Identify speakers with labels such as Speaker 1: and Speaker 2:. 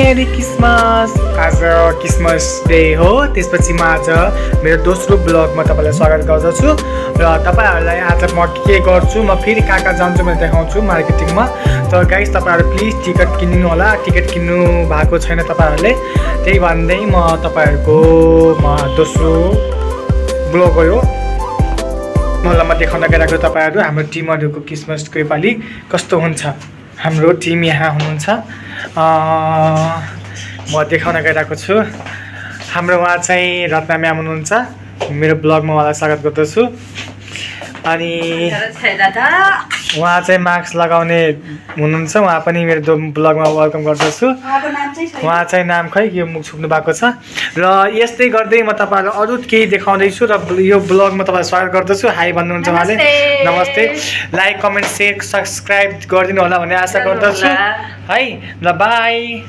Speaker 1: मेरी Christmas. आज Christmas day हो, त्यसपछि म आज मेरो दोस्रो ब्लगमा तपाईँलाई स्वागत गर्दछु र तपाईँहरूलाई आज म के गर्छु, म फेरि कहाँ कहाँ जान्छु मैले देखाउँछु मार्केटिङमा। त गाइस तपाईँहरू प्लिज टिकट किन्नु होला, टिकट किन्नु भएको छैन तपाईँहरूले, त्यही भन्दै म तपाईँहरूको दोस्रो ब्लग हो। मलाई म देखाउन गइरहेको तपाईँहरू हाम्रो टिमहरूको क्रिसमसको योपालि कस्तो हुन्छ। हाम्रो टिम यहाँ हुनुहुन्छ, म देखाउन गइरहेको छु। हाम्रो उहाँ चाहिँ रत्ना म्याम हुनुहुन्छ, मेरो ब्लगमा उहाँलाई स्वागत गर्दछु। अनि उहाँ चाहिँ मास्क लगाउने हुनुहुन्छ, उहाँ पनि मेरो ब्लगमा वेलकम गर्दछु। उहाँ चाहिँ नाम खै यो मुख छुप्नु भएको छ। र यस्तै गर्दै म तपाईँहरूलाई अरू केही देखाउँदैछु र यो ब्लगमा तपाईँलाई स्वागत गर्दछु। हाई भन्नुहुन्छ उहाँले, नमस्ते। लाइक कमेन्ट सेयर सब्सक्राइब गरिदिनु होला भन्ने आशा गर्दछु है। ल बाई।